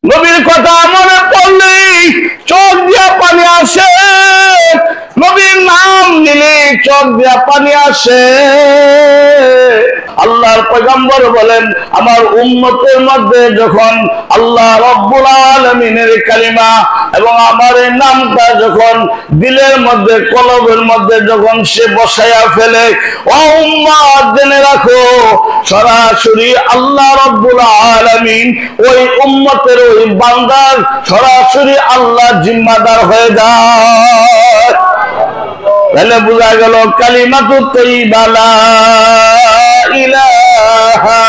নবীর কথা মনে পড়লেই চোখ দিয়া পানি আসে, নবীর নাম নিলে চোখ দিয়া পানি আসে। আল্লাহর পয়গম্বর বলেন, আমার উম্মতের মধ্যে যখন আল্লাহ রব্বুল আলামিনের কালিমা এবং আমার এই নামটা যখন দিলের মধ্যে কলবের মধ্যে যখন সে বসায়া ফেলে, ও উম্মত জেনে রাখো, সরাসরি আল্লাহ রব্বুল আলামিন ওই উম্মতের ওই বান্দার সরাসরি আল্লাহ জিম্মাদার হয়ে যায়। তাহলে বোঝা গেল কালিমাতু তাইয়্যিবা লা ইলাহা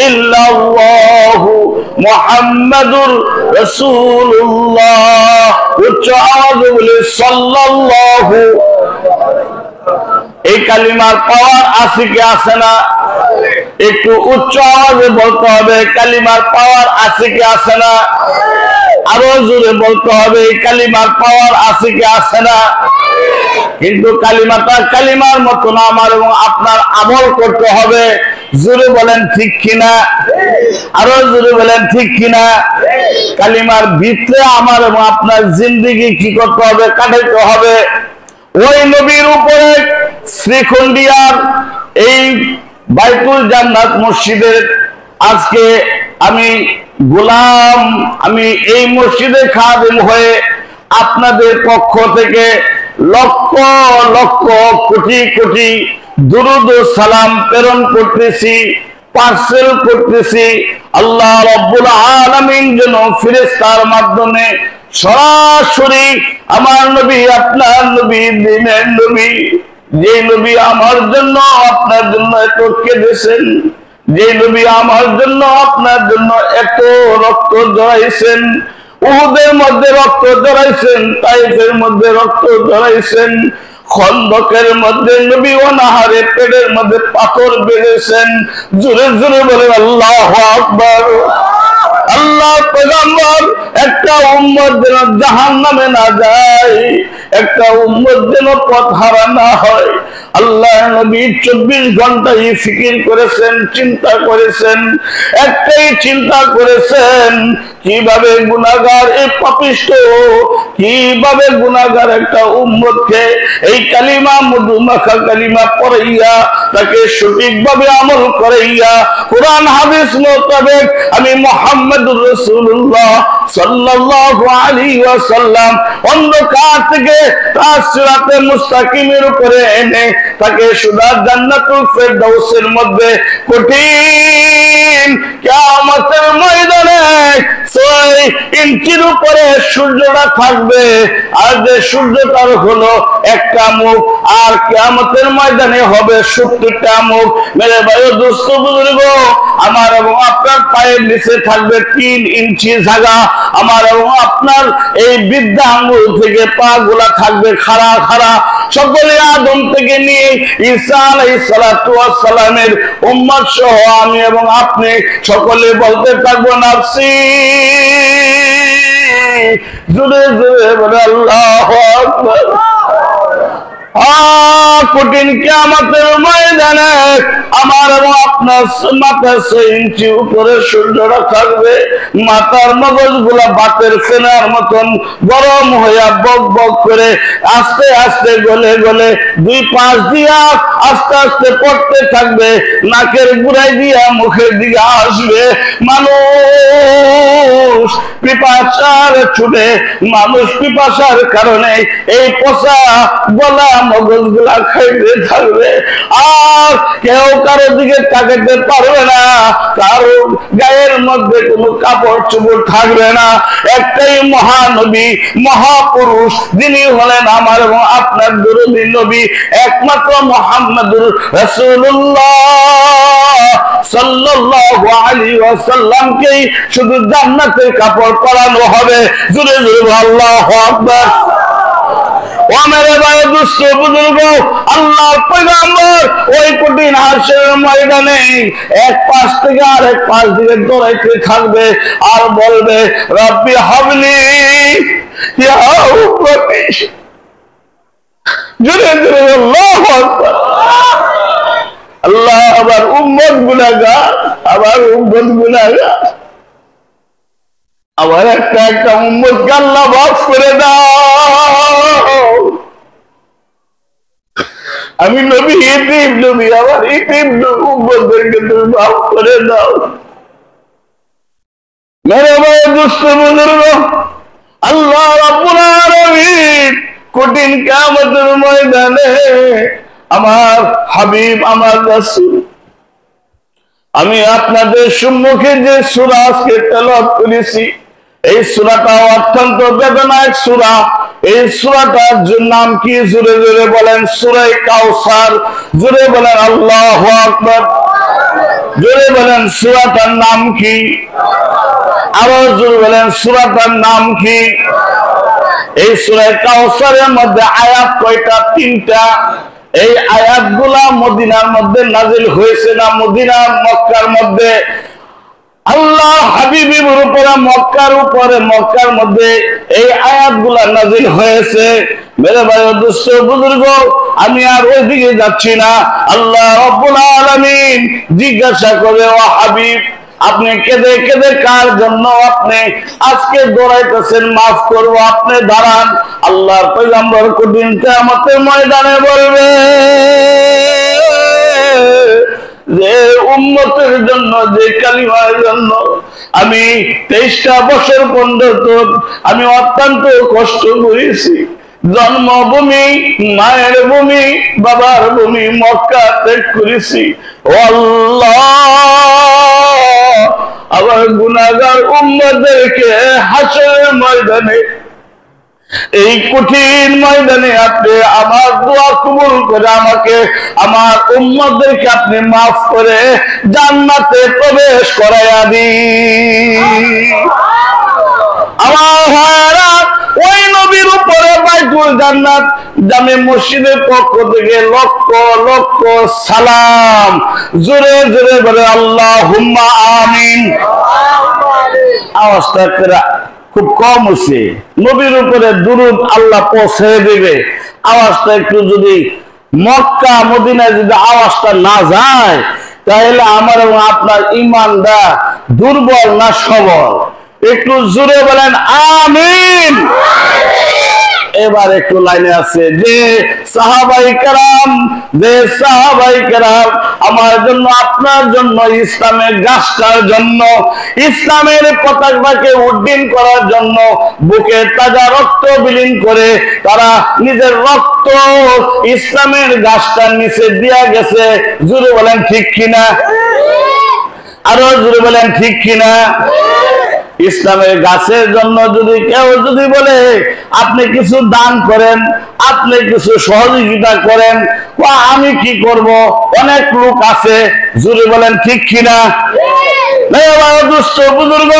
ইল্লাল্লাহু মুহাম্মাদুর রাসূলুল্লাহ। উচ্চ আওয়াজে বলে সাল্লাল্লাহু। এই কালিমার পাওয়ার আছে কি আছে না? একটু উচ্চ আওয়াজে বলতে হবে, কালিমার পাওয়ার আছে কি আছে না? আরো জোরে বলতে হবে, এই কালিমার পাওয়ার আছে কি আছে না? কিন্তু কালিমাটা কালিমার মতো না, আমার এবং আপনার আমল করতে হবে। জোরে বলেন ঠিক কিনা? আরো জোরে বলেন ঠিক কিনা? কালিমার ভিতরে আমার এবং আপনার জিন্দেগি কি করতে হবে? কাটাইতে হবে। ওই নবীর উপরে শ্রীখন্ডিয়ার এই বাইতুল জান্নাত মসজিদের আজকে আমি গোলাম, আমি এই মসজিদে খাদেম হয়ে আপনাদের পক্ষ থেকে লক্ষ লক্ষ কোটি কোটি দুরূদ ও সালাম প্রেরণ করতেছি, পার্সেল করতেছি। আল্লাহ রব্বুল আলামিন যেন ফেরেশতার মাধ্যমে সরাসরি আমার নবী, আপনার নবী, দিনের নবী, যে নবী আমার জন্য আপনার জন্য এত কেঁদেছেন, যে নবী আমার জন্য আপনার জন্য এত রক্ত ঝরাইছেন, উহুদের মধ্যে রক্ত ঝরাইছেন, তাইফের মধ্যে রক্ত ঝরাইছেন, খন্দকের মধ্যে নবী অনাহারে পেটের মধ্যে পাথর বেঁধেছেন। জোরে জোরে বলেন আল্লাহু আকবার। আল্লাহ পয়গম্বর একটা উম্মত যেন জাহান্নামে না যায়, একটা উম্মত যেন পথ হারা না হয়, আল্লাহ নবী 24 ঘন্টাই ফিকির করেছেন, চিন্তা করেছেন। একটাই চিন্তা করেছেন, কিভাবে গুনাহগার এই পাপিষ্ঠ, কিভাবে গুনাহগার একটা উম্মতকে এই কালিমা মধুমাখা কালিমা পড়াইয়া তাকে সঠিকভাবে আমল করাইয়া কোরআন হাদিস মোতাবেক আমি মুহাম্মদুর রাসূলুল্লাহ সাল্লাল্লাহু আলাইহি ওয়াসাল্লাম অন্ধকার থেকে তার সিরাতে মুস্তাকিমের উপরে এনে তাকে সুদা জান্নাতুল ফেরদাউসের মধ্যে কঠিন কিয়ামতের ময়দানে 6 ইঞ্চির উপরে সূর্যটা থাকবে, আর যে সূর্যটার হলো একটা মুখ, আর কিয়ামতের ময়দানে হবে 70টা মুখ। মেরে ভাই ও দোস্ত বুজুর্গ, আমার এবং আপনার পায়ের নিচে থাকবে 3 ইঞ্চি জায়গা, আমার এবং আপনার এই বৃদ্ধা আঙ্গুল থেকে পা গুলা থাকবে খাড়া খাড়া। সকলে আদম থেকে নিয়ে ঈসা আলাইহিস সালাতু ওয়াস সালামের উম্মত সহ আমি এবং আপনি সকলে বলতে থাকবো নাফসি, জোরে জোরে বলে আল্লাহু আকবার। কঠিন কিয়ামতের ময়দানে আমার এবং আপনার মাথা 6 ইঞ্চি উপরে সূর্যটা থাকবে, মাথার মগজ গুলা বাতের ফেনার মতন গরম হইয়া বক বক করে আস্তে আস্তে গলে গলে 2 পাশ দিয়া আস্তে আস্তে পড়তে থাকবে, নাকের গুড়াই দিয়া মুখের দিকে আসবে। মানুষ পিপাসার ছুটে, মানুষ পিপাসার কারণে এই পচা গলা মগজ গুলা খাইতে থাকবে, আর কেউ কারো দিকে তাকাতে পারবে না, কারো গায়ের মধ্যে কোনো কাপড় চোপড় থাকবে না। একটাই মহানবী, মহাপুরুষ, যিনি হলেন আমার এবং আপনার দরুদি নবী, একমাত্র মুহাম্মদুর রাসূলুল্লাহ সাল্লাল্লাহু আলাইহি ওয়াসাল্লামকেই শুধু জান্নাতের কাপড় পরানো হবে। জোরে জোরে আল্লাহু আকবার। ও মেরে ভাই দুষ্ট বুজুর্গ, আল্লাহর পয়গম্বর ওই কঠিন হাসরের ময়দানে এক পাশ থেকে আরেক পাশ দিকে দৌড়াইতে থাকবে আর বলবে, রব্বি হাবলি ইয়া উম্মতি। জোরে জোরে আল্লাহু আকবার। আল্লাহ আবার উম্মত গুনাহগার, আবার উম্মত গুনাহগার। আবার একটা একটা উম্মতকে আল্লাহ মাফ করে দাও। আমি নবী ইতিম নবী, আমার ইতিম উম্মতদেরকে তুমি মাফ করে দাও। মেরে ভাই দুষ্ট বুজুর্গ, আল্লাহ রাব্বুল আলামিন কঠিন কিয়ামতের ময়দানে আমার হাবিব, আমার রাসূল, আমি আপনাদের সম্মুখে যে সূরা আজকে তেলাওয়াত করেছি, এই সূরাটা অত্যন্ত বেদনার সূরা। এই সূরাটার নাম কি? জোরে জোরে বলেন, সূরা কাউসার। জোরে বলেন আল্লাহু আকবার। জোরে বলেন সূরাটার নাম কি? আরো জোরে বলেন সূরাটার নাম কি? এই সূরা কাউসারের মধ্যে আয়াত কয়টা? 3টা। এই আয়াতগুলা মদিনার মধ্যে নাজিল হয়েছে না মদিনা মক্কার মধ্যে? আল্লাহ হাবিবের উপরে মক্কার মধ্যে এই আয়াতগুলা নাজিল হয়েছে। মেরে ভাই দুষ্ট বুজুর্গ, আমি আর ওইদিকে যাচ্ছি না। আল্লাহ রাব্বুল আলামিন জিজ্ঞাসা করে, ও হাবিব, আপনি কেঁদে কেঁদে কার জন্য আপনি আজকে দৌড়াইতেছেন? মাফ করবো, আপনি দাঁড়ান। আল্লাহর পয়গম্বর কঠিন কিয়ামতের ময়দানে বলবে যে উম্মতের জন্য, যে কালিমার জন্য আমি 23টা বছর পর্যন্ত আমি অত্যন্ত কষ্ট করেছি, জন্মভূমি, মায়ের ভূমি, বাবার ভূমি মক্কা ত্যাগ করেছি। ও আল্লাহ, আমার গুনাহগার উম্মতদেরকে হাসরের ময়দানে, এই কঠিন ময়দানে আপনি আমার দোয়া কবুল করে আমাকে, আমার উম্মতদেরকে আপনি মাফ করে জান্নাতে প্রবেশ করাইয়া দিন। আমার ভাইরা, ওই নবীর উপরে বাইতুল জান্নাত জামে মসজিদের পক্ষ থেকে লক্ষ লক্ষ সালাম। জোরে জোরে বলে আল্লাহুম্মা আমিন। আওয়াজটা খুব কম হচ্ছে। নবীর উপরে দুরূদ আল্লাহ পৌঁছে দেবে। আওয়াজটা একটু যদি মক্কা মদিনায় যদি আওয়াজটা না যায়, তাহলে আমার এবং আপনার ঈমানটা দুর্বল না সবল? একটু জোরে বলেন আমিন। এবার একটু লাইনে আছে যে সাহাবায়ে কেরাম আমার জন্য, আপনার জন্য, ইসলামের গাছটার জন্য, ইসলামের পতাকাকে উড্ডীন করার জন্য বুকে তাজা রক্ত বিলীন করে তারা নিজের রক্ত ইসলামের গাছটার নিচে দিয়া গেছে। জোরে বলেন ঠিক কিনা? আরো জোরে বলেন ঠিক কিনা? ইসলামের গাছের জন্য যদি কেউ যদি বলে আপনি কিছু দান করেন, আপনি কিছু সহযোগিতা করেন, আমি কি করব? অনেক লোক আছে। জোরে বলেন ঠিক কিনা? দুষ্ট বুজুর্গ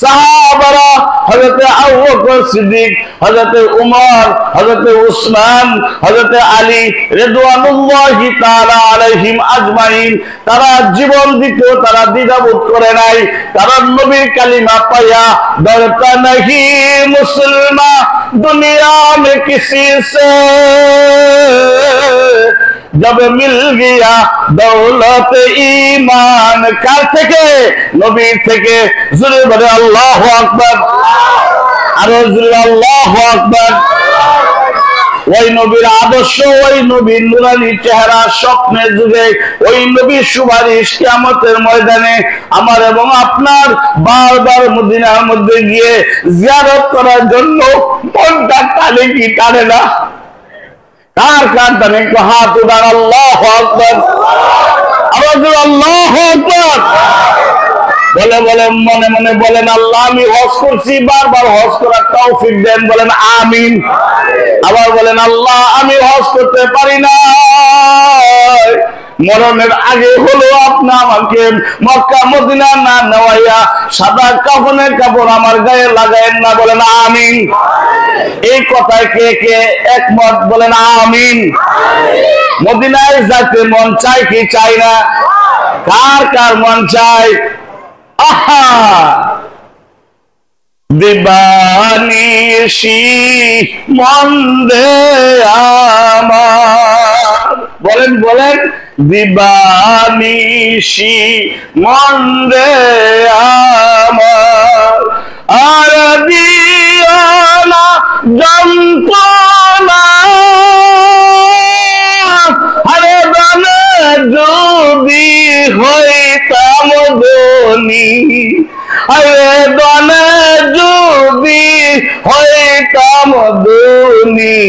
সাহাবারা, হযরতে আবু বকর সিদ্দিক, হযরতে উমর, হযরতে উসমান, হযরতে আলী রিদওয়ানুল্লাহি তাআলা আলাইহিম আজমাইন, তারা জীবন দিতেও তারা দ্বিধাবোধ করে নাই। তারা নবীর কালিমা পায়া, ডরতা নাহি মুসলমান দুনিয়া মে কিসি সে, जब मिल गया दौलत ईमान। কার থেকে? নবীর থেকে। জোরে বলে আল্লাহু আকবার। আরো জোরে আল্লাহু আকবার। ওই নবীর আদর্শ, ওই নবীর নুরানি চেহারা স্বপ্নের যুগে, ওই নবীর সুপারিশ কিয়ামতের ময়দানে আমার এবং আপনার বারবার মদিনার মধ্যে গিয়ে জিয়ারত করার জন্য মনটা টানে কি টানে না? কার কার টানে? একটু হাত উঠান। আল্লাহু আকবার। আওয়াজ আল্লাহু আকবার। বলে বলে মনে মনে বলেন, আল্লাহ আমি হজ করছি, বারবার হজ করার তৌফিক দেন। বলেন আমিন। আবার বলেন, আল্লাহ আমি হজ করতে পারি না, মরণের আগে হলো আপনি আমাকে মক্কা মদিনা না নেওয়াইয়া সাদা কাফনের কাপড় আমার গায়ে লাগায়েন না। বলেন আমিন। এই কথায় কে কে একমত? বলেন আমিন। মদিনায় যাইতে মন চাই কি চাই না? কার কার মন চাই? আহা, দিবানিশি মন দে আমার। বলেন বলেন, দিবানিশি মন দে আমার। দনে যদি হইতাম ধনী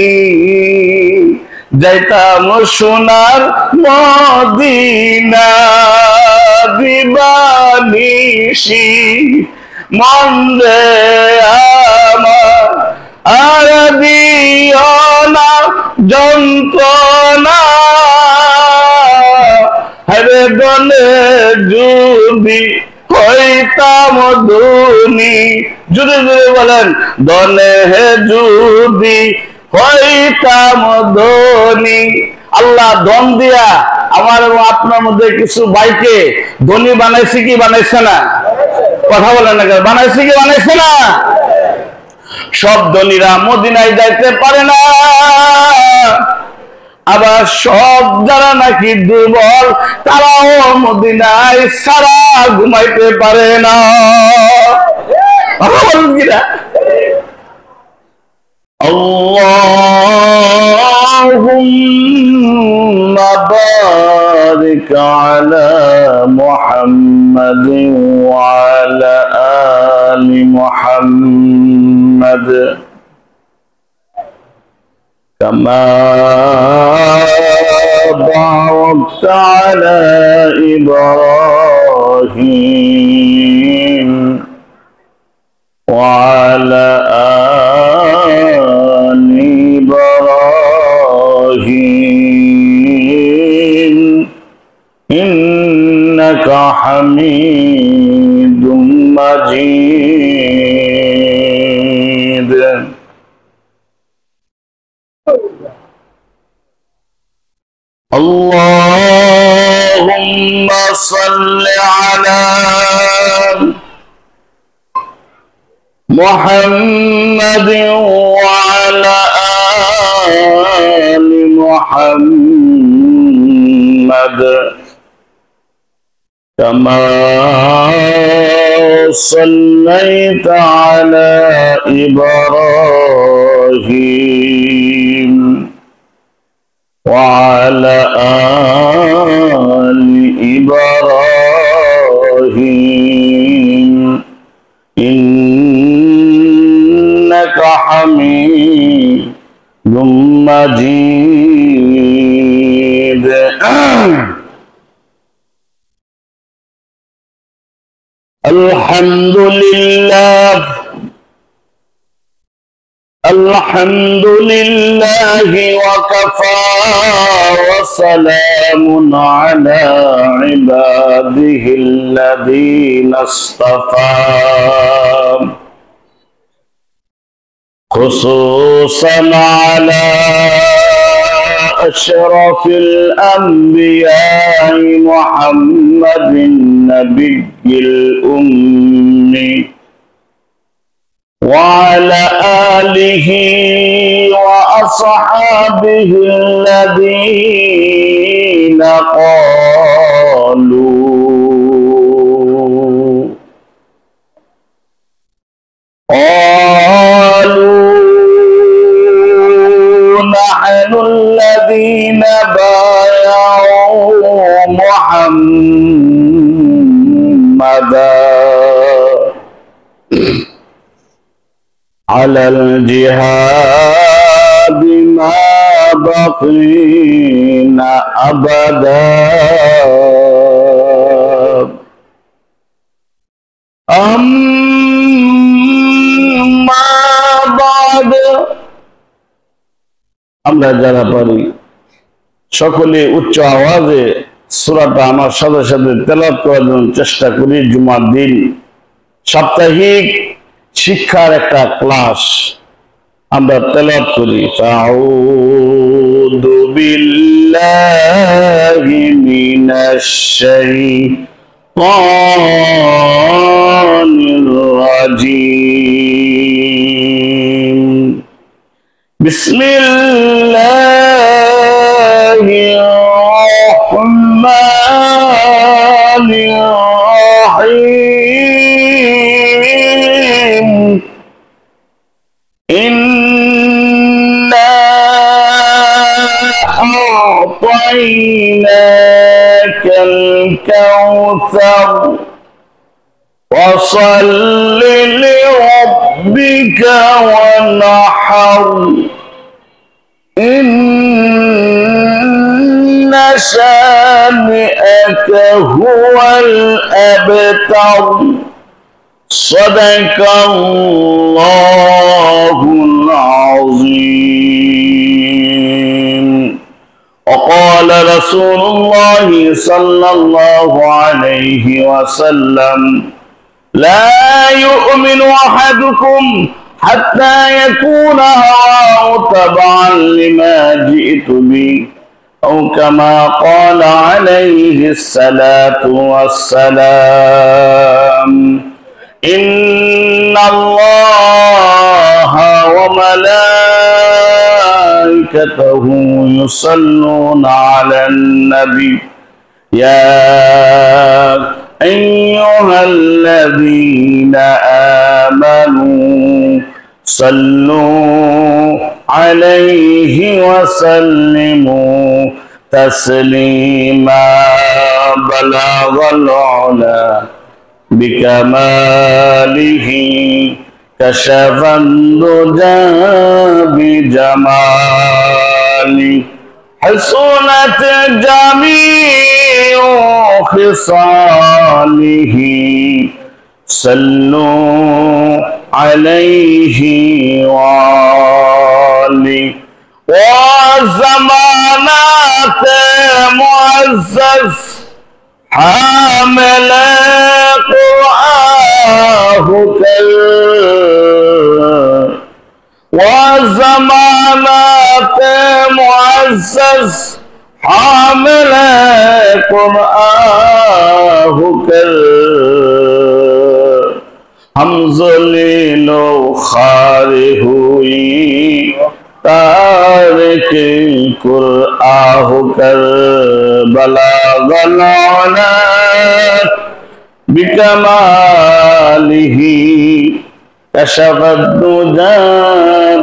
যাইতাম সোনার মদিনা দিবানিশি মন রে আমার আর দিও না যন্ত্রণা হরে দনে যদি হইতাম ধনী জুড়ে জুড়ে বলেন দনে যদি হইতাম ধনী আল্লাহ ধন দিয়া আমার এবং আপনার মধ্যে কিছু ভাইকে ধনী বানাইছে কি বানাইছে না কথা বলেন না বানাইছে কি বানাইছে না সব ধনীরা মদিনায় যাইতে পারে না আবার সব যারা নাকি দুর্বল তারাও মদিনায় সারা ঘুমাইতে পারে না আল্লাহুম্মা বারিক আলা মুহাম্মাদিন ওয়া আলা আলি মুহাম্মাদ كما باركت على إبراهيم وعلى آل إبراهيم إنك حميد مجيد اللهم صل على محمد وعلى آل محمد كما صليت على إبراهيم وعلى آل إبراهيم إنك حميد مجيد الحمد لله الحمد لله وكفى وسلام على عباده الذين اصطفى خصوصا على أشرف الأنبياء محمد النبي الأمي وعلى آله وأصحابه الذين قالوا نحن الذين بايعوا محمدا على الجهاد ما بقينا أبدا أما بعد আমরা যারা পারি সকলে উচ্চ আওয়াজে সূরাটা আমার সাথে সাথে তেলাওয়াত করার জন্য চেষ্টা করি জুমার দিন সাপ্তাহিক শিক্ষার একটা ক্লাস আমরা তেলাওয়াত করি আউযু বিল্লাহি মিনাশ শাইতানির রাজীম বিসমিল্লাহির রহমানির রহিম إنا أعطيناك الكوثر فصل لربك وانحر إن شانئك هو الأبتر صدق الله العظيم وقال رسول الله صلى الله عليه وسلم لا يؤمن أحدكم حتى يكون هواه تبعا لما جئت به أو كما قال عليه الصلاة والسلام إن الله وملائكته يصلون على النبي يا أيها الذين آمنوا صلوا عليه وسلموا تسليما بلغ العلا بكماله كشف الدجى بجماله حصنت جميع خصاله صلوا عليه وآله وزمانات معزز حامل قرآه وزمانات معزز حامل قرآه हम ज़लीलो खारे हुई तारिक कुरआन होकर बलागना बिकमालिही कशफद्दुजा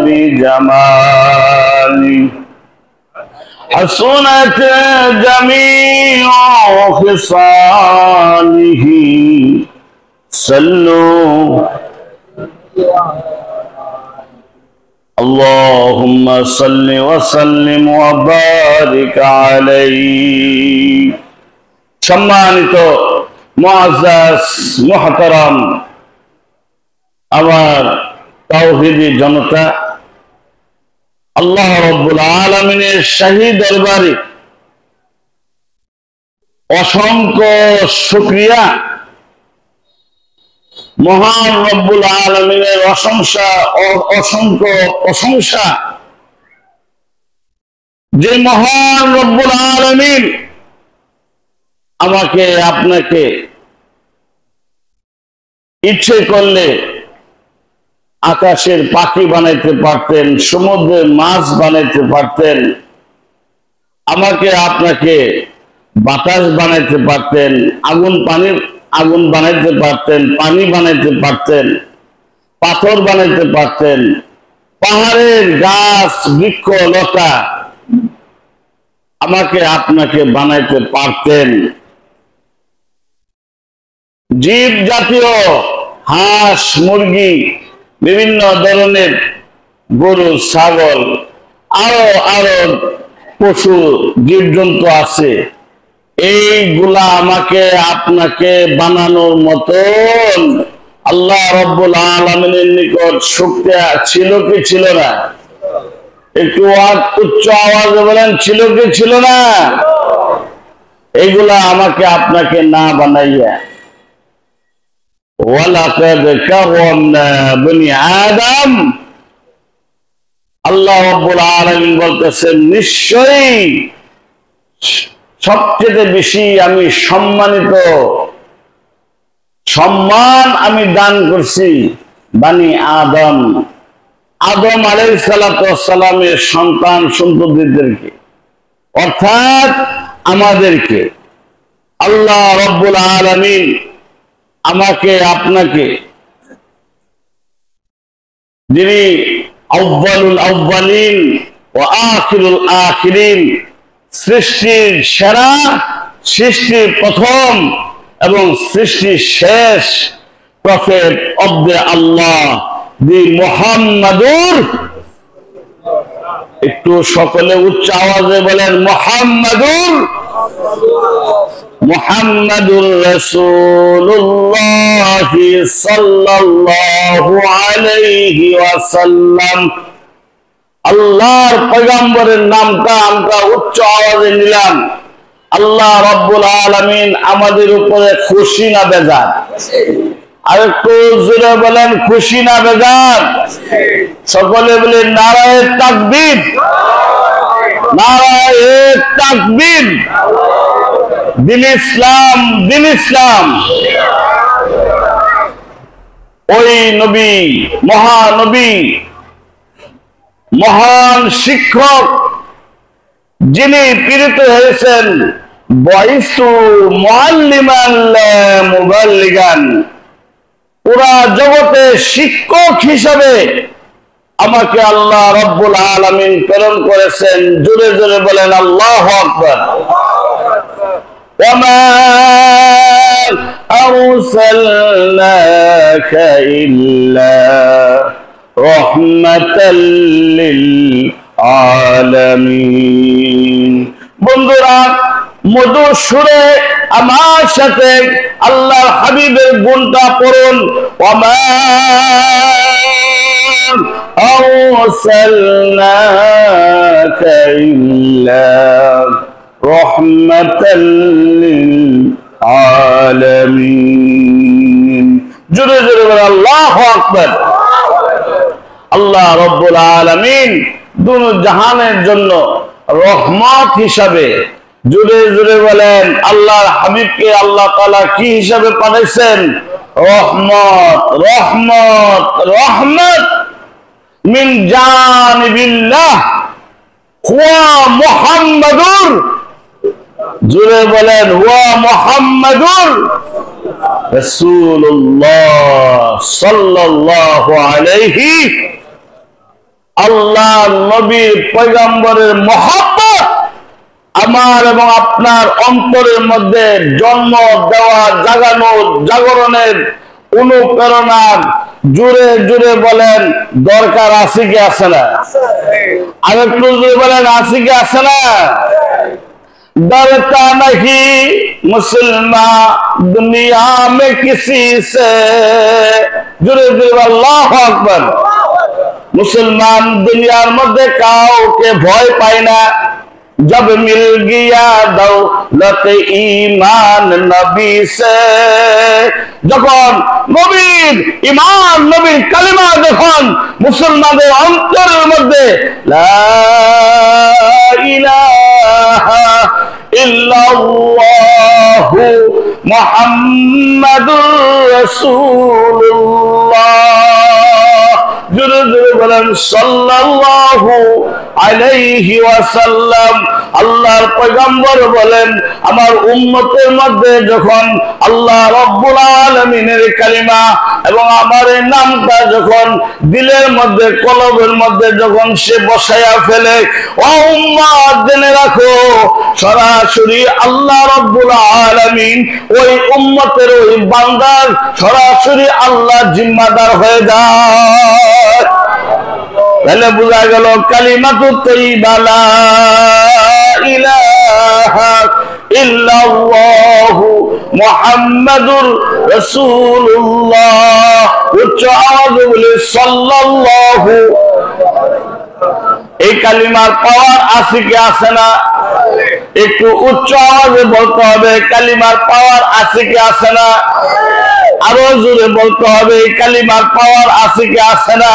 बिजमाली हसनत जमीउ खिसालिही सल्लू اللهم صل وسلم وبارك عليه সম্মানিত মুআজ্জাজ মুহতারাম আমার তাওহীদি জনতা আল্লাহ রাব্বুল আলামিনের শাহী দরবারে অসংখ্য শুকরিয়া মহান রব্বুল আলামিনের অসংখ্য প্রশংসা যে মহান রব্বুল আলামিন আমাকে আপনাকে ইচ্ছে করলে আকাশের পাখি বানাইতে পারতেন, সমুদ্রের মাছ বানাইতে পারতেন, আমাকে আপনাকে বাতাস বানাইতে পারতেন, আগুন বানাইতে পারতেন, পানি বানাইতে পারতেন, পাথর বানাইতে পারতেন, পাহাড়ের গাছ বৃক্ষ লতা আমাকে আপনাকে বানাইতে পারতেন, জীব জাতীয় হাঁস মুরগি বিভিন্ন ধরনের গরু ছাগল আরো আরো পশু জীবজন্তু আছে, এইগুলা আমাকে আপনাকে বানানোর মতন আল্লাহ রাব্বুল আলামিনের নিকট শক্তি ছিল কি ছিল না? একটু উচ্চ আওয়াজে বলেন, ছিল কি ছিল না? এইগুলা আমাকে আপনাকে না বানাইয়া ওয়ালাকাদ কাররামনা বনি আদম, আল্লাহ রাব্বুল আলামিন বলতেছেন নিশ্চয়ই সবচেয়ে বেশি আমি সম্মান আমি দান করছি বানি আদম, আদম আলাইহিস সালাতু ওয়াস সালামের সন্তান সন্ততিদেরকে, অর্থাৎ আমাদেরকে। আল্লাহ রাব্বুল আলামিন আমাকে আপনাকে, যিনি আউয়ালুল আউয়ালিন ওয়া আখিরুল আখিরিন, সৃষ্টির সেরা, সৃষ্টির প্রথম এবং সৃষ্টির শেষ, prophet of the Allah, the Muhammadur, একটু সকলে উচ্চ আওয়াজে বলেন মুহাম্মাদুর মুহাম্মাদুর রাসূলুল্লাহ সাল্লাল্লাহু আলাইহি ওয়াসাল্লাম। আল্লাহর পয়গম্বরের নামটা আমরা উচ্চ আওয়াজে নিলাম। আল্লাহ রাব্বুল আলামিন আমাদের উপরে খুশি না বেজার? আর একটু জোরে বলেন খুশি না বেজার? সকলে বলেন নারায়ে তাকবীর, নারায়ে তাকবীর। দিন ইসলাম, দিন ইসলাম। ওই নবী, মহানবী, মহান শিক্ষক যিনি প্রেরিত হয়েছেন বয়স্তু মুআল্লিমান লা মুবাল্লিগান, পুরা জগতে শিক্ষক হিসেবে আমাকে আল্লাহ রাব্বুল আলামিন প্রেরণ করেছেন। জোরে জোরে বলেন আল্লাহু আকবার। ওয়ামা আরসালনাকা ইল্লা রাহমাতাল লিল আলামিন। বন্ধুরা, মধুর সুরে আমার সাথে আল্লাহর হাবিবের গুণটা পড়ুন। ওয়ামা আরসালনাকা ইল্লা রাহমাতাল লিল আলামিন। জোরে জোরে বলেন আল্লাহু আকবার। আল্লাহ রাব্বুল আলামিন দুনো জাহানের জন্য রহমত হিসাবে, জোরে জোরে বলেন, আল্লাহর হাবিবকে আল্লাহ তাআলা কি হিসাবে পাঠাইছেন? রহমত, রহমত, রহমত মিন জানিবিল্লাহ হুয়া মুহাম্মাদুর। জোরে বলেন হুয়া মুহাম্মাদুর রাসূলুল্লাহ সাল্লাল্লাহু আলাইহি। আল্লাহ নবীর পয়গম্বরের মহব্বত আমার এবং আপনার অন্তরের মধ্যে জন্ম দেওয়া, জাগানো, জাগরণের অনুপ্রেরণার জুড়ে জুড়ে বলেন দরকার আছে কি আছে না? আর একটু জুড়ে বলেন আছে কি আছে না? डरता नहीं मुसलमान दुनिया में किसी से। जुड़े जुड़े अल्लाहु আকবার। मुसलमान दुनियार मध्य काउके भय पाय ना। जब मिल गया दौलत ईमान नबी से, যখন নবীর ঈমান, নবীর কালিমা যখন মুসলমানদের অন্তরের মধ্যে লা ইলাহা ইল্লাল্লাহু মুহাম্মাদুর রাসূলুল্লাহ, জোরে জোরে বলেন সাল্লাল্লাহু আলাইহি ওয়াসাল্লাম। আল্লাহর পয়গম্বর বলেন আমার উম্মতের মধ্যে যখন আল্লাহ রাব্বুল আলামিনের কালিমা এবং আমার এই নামটা যখন দিলের মধ্যে, কলবের মধ্যে যখন সে বসায়া ফেলে, ও উম্মত জেনে রাখো সরাসরি আল্লাহ রাব্বুল আলামিন ওই উম্মতের ওই বান্দার সরাসরি আল্লাহ জিম্মাদার হয়ে যায়। তাহলে বোঝা গেল কালিমাতু তাইয়্যিবা লা ইলাহা ইল্লাল্লাহু মুহাম্মাদুর রাসূলুল্লাহ। উচ্চ আওয়াজে বলে সাল্লাল্লাহু। এই কালিমার পাওয়ার আছে কি আছে না? একটু উচ্চ আওয়াজে বলতে হবে কালিমার পাওয়ার আছে কি আছে না? আরো জোরে বলতে হবে এই কালিমার পাওয়ার আছে কি আছে না?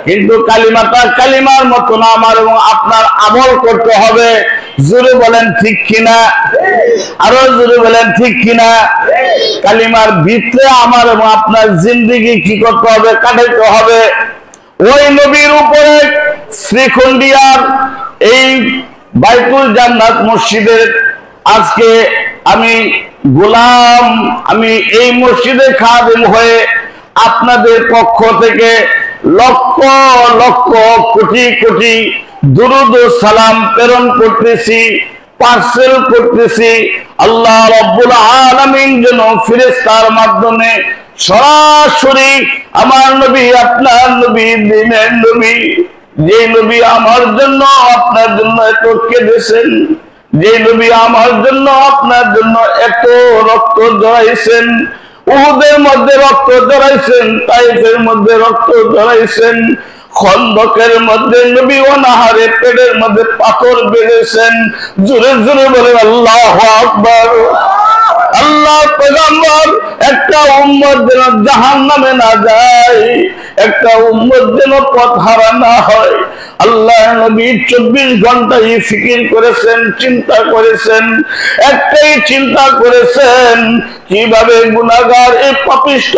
কিন্তু কালিমাটা কালিমার মতো না, আমার এবং আপনার আমল করতে হবে। জোরে বলেন ঠিক কিনা? আরো জোরে বলেন ঠিক কিনা? কালিমার ভিতরে আমার এবং আপনার জিন্দেগি কি করতে হবে? কাটাইতে হবে। ওই নবীর উপরে শ্রীখন্ডিয়ার এই বাইতুল জান্নাত মসজিদের আজকে আমি গোলাম, আমি এই মসজিদে খাদেম হয়ে আপনাদের পক্ষ থেকে লক্ষ লক্ষ কোটি কোটি দুরূদ ও সালাম প্রেরণ করতেছি, পার্সেল করতেছি। আল্লাহ রাব্বুল আলামিন যেন ফেরেশতার মাধ্যমে সরাসরি আমার নবী, আপনার নবী, দিনের নবী, যে নবী আমার জন্য আপনার জন্য এত কেঁদেছেন, যে নবী আমার জন্য আপনার জন্য এত রক্ত ঝরাইছেন, উহুদের মধ্যে রক্ত ঝরাইছেন, তাইফের মধ্যে রক্ত ঝরাইছেন, খন্দকের মধ্যে নবী অনাহারে পেটের মধ্যে পাথর বেঁধেছেন। জোরে জোরে বলেন আল্লাহু আকবার। আল্লাহ পয়গম্বর একটা উম্মত যেন জাহান্নামে না যায়, একটা উম্মত যেন পথ হারা না হয়, আল্লাহ নবী 24 ঘন্টাই ফিকির করেছেন, চিন্তা করেছেন, একটাই চিন্তা করেছেন, কিভাবে গুনাহগার এই পাপিষ্ঠ,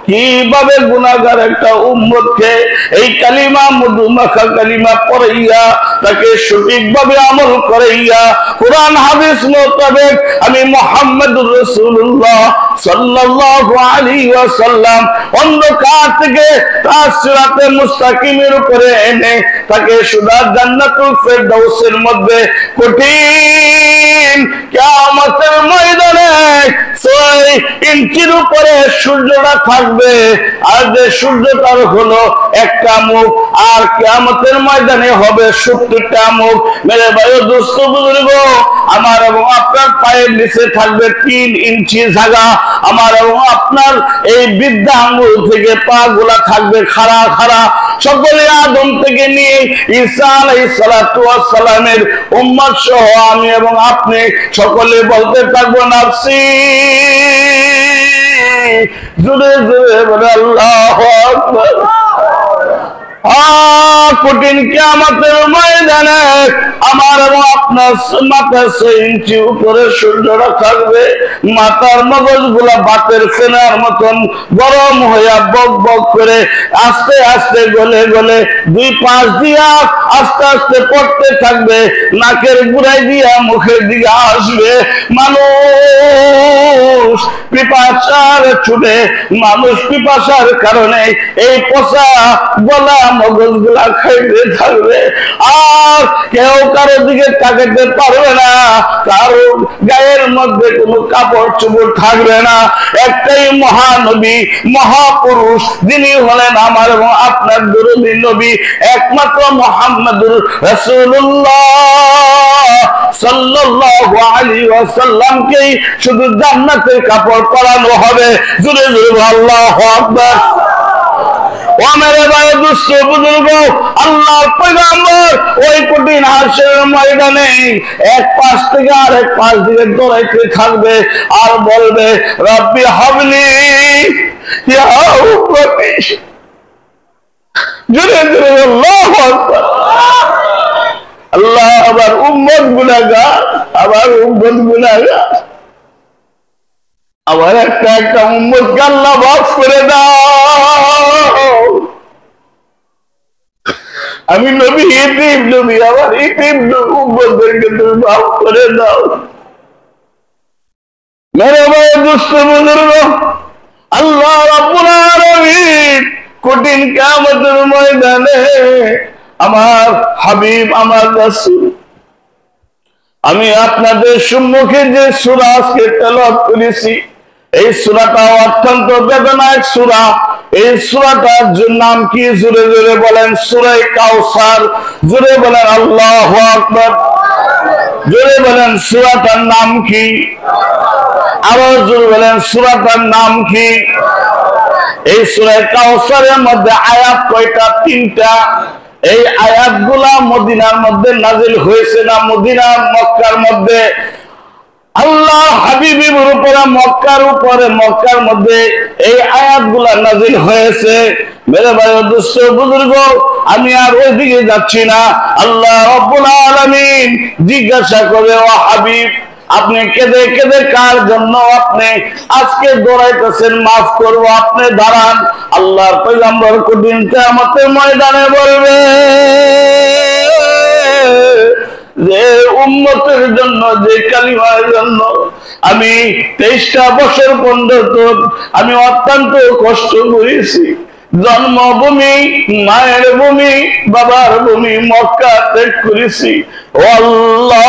কিভাবে গুনাহগার একটা উম্মতকে এই কালিমা, মধুমাখা কালিমা পড়াইয়া তাকে সঠিকভাবে আমল করাইয়া কোরআন হাদিস মোতাবেক আমি মুহাম্মদুর রাসূলুল্লাহ সাল্লাল্লাহু আলাইহি ওয়াসাল্লাম অন্ধকার থেকে তার সিরাতে মুস্তাকিমের উপরে এনে তাকে সুদা জান্নাতুল ফেরদাউসের মধ্যে কঠিন কিয়ামতের ময়দানে 6 ইঞ্চির উপরে সূর্যটা থাকবে, আর যে সূর্যটার হলো একটা মুখ, আর কিয়ামতের ময়দানে হবে 70টা মুখ। মেরে ভাই ও দোস্ত বুজুর্গ, আমার এবং আপনার পায়ের নিচে থাকবে 3 ইঞ্চি জায়গা, আমার এবং আপনার এই বৃদ্ধা আঙ্গুল থেকে পা গুলা থাকবে খাড়া খাড়া। সকলে আদম থেকে নিয়ে ঈসা আলাইহিস সালাতু ওয়াস সালামের উম্মত সহ আমি এবং আপনি সকলে বলতে থাকবো নাফসি, জোরে জোরে বলে আল্লাহু আকবার। কঠিন কিয়ামতের ময়দানে আমার এবং আপনার মাথা 6 ইঞ্চি উপরে সূর্যটা থাকবে, মাথার মগজ গুলা বাতের ফেনার মতন গরম হইয়া বক বক করে আস্তে আস্তে গলে গলে 2 পাশ দিয়া আস্তে আস্তে পড়তে থাকবে, নাকের গুড়াই দিয়া মুখের দিকে আসবে। মানুষ পিপাসার ছুটে, মানুষ পিপাসার কারণে এই পচা গলা মগজ গুলা খাইতে থাকবে, আর কেউ কারো দিকে তাকাতে পারবে না, কারো গায়ের মধ্যে কোনো কাপড় চোপড় থাকবে না। একটাই মহানবী, মহাপুরুষ, যিনি হলেন আমার এবং আপনার দরুদি নবী, একমাত্র মুহাম্মদুর রাসূলুল্লাহ সাল্লাল্লাহু আলাইহি ওয়াসাল্লামকেই শুধু জান্নাতের কাপড় পরানো হবে। জোরে জোরে আল্লাহু আকবার। ও মেরে ভাই দুষ্ট বুজুর্গ, আল্লাহর পয়গম্বর ওই কঠিন হাসরের ময়দানে এক পাশ থেকে আরেক পাশ দিকে দৌড়াইতে থাকবে আর বলবে রব্বি হাবলি ইয়া উম্মতি। জোরে জোরে আল্লাহু আকবার। আল্লাহ আবার উম্মত গুনাহগার, আবার উম্মত গুনাহগার, আবার একটা একটা উম্মতকে আল্লাহ মাফ করে দাও। আমি নবী, ইতিম নবী, আমার ইতিম উম্মতদেরকে তুমি মাফ করে দাও। মেরে ভাই দুষ্ট বুজুর্গ, আল্লাহ রাব্বুল আলামিন কঠিন কিয়ামতের ময়দানে আমার হাবিব, আমার রাসূল, আমি আপনাদের সম্মুখে যে সূরা আজকে তেলাওয়াত করেছি, এই সূরাটা অত্যন্ত বেদনার সূরা। এই সূরাটার নাম কি? জোরে জোরে বলেন সূরা কাউসার। জোরে বলেন আল্লাহু আকবার। জোরে বলেন সূরাটার নাম কি? আরো জোরে বলেন সূরাটার নাম কি? এই সূরা কাউসারের মধ্যে আয়াত কয়টা? 3টা। এই আয়াতগুলা মদিনার মধ্যে নাজিল হয়েছে না মদিনার মক্কার মধ্যে? আল্লাহ হাবিবের উপরে মক্কার মধ্যে এই আয়াতগুলা নাজিল হয়েছে। মেরে ভাই দুষ্ট বুজুর্গ, আমি আর ওইদিকে যাচ্ছি না। আল্লাহ রাব্বুল আলামিন জিজ্ঞাসা করে, ও হাবিব, আপনি কেঁদে কেঁদে কার জন্য আপনি আজকে দৌড়াইতেছেন? মাফ করবো, আপনি দাঁড়ান। আল্লাহর পয়গম্বর কঠিন কিয়ামতের ময়দানে বলবে যে উম্মতের জন্য, যে কালিমার জন্য আমি 23টা বছর পর্যন্ত আমি অত্যন্ত কষ্ট করেছি, জন্মভূমি, মায়ের ভূমি, বাবার ভূমি মক্কা ত্যাগ করেছি। ও আল্লাহ,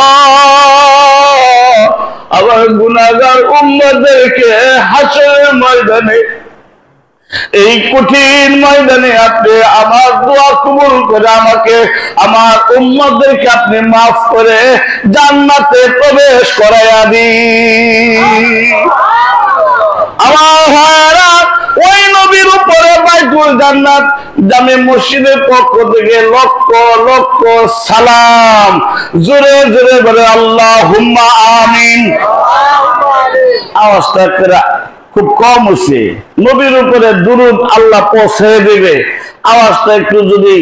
আবার গুনাহগার উম্মতদেরকে হাসরের ময়দানে এই কঠিন ময়দানে আপনি আমার দোয়া কবুল করে আমাকে আমার উম্মতদেরকে আপনি মাফ করে জান্নাতে প্রবেশ করাইয়া দিন। আমার ভাইরা, ওই নবীর উপরে বাইতুল জান্নাত জামে মসজিদের পক্ষ থেকে লক্ষ লক্ষ সালাম। জোরে জোরে বলে আল্লাহুম্মা আমিন। আওয়াজটা খুব কম হচ্ছে। নবীর উপরে দুরূদ আল্লাহ পৌঁছে দেবে। আওয়াজটা একটু যদি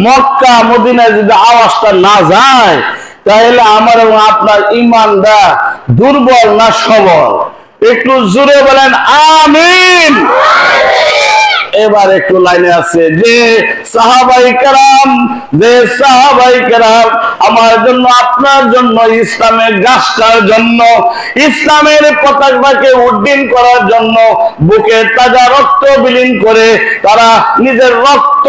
মক্কা মদিনায় যদি আওয়াজটা না যায়, তাহলে আমার এবং আপনার ঈমানটা দুর্বল না সবল? একটু জোরে বলেন আমিন। এবার একটু লাইনে আছে যে সাহাবায়ে কেরাম আমার জন্য আপনার জন্য ইসলামের গাছটার জন্য ইসলামের পতাকাকে উড্ডীন করার জন্য বুকে তাজা রক্ত বিলীন করে তারা নিজের রক্ত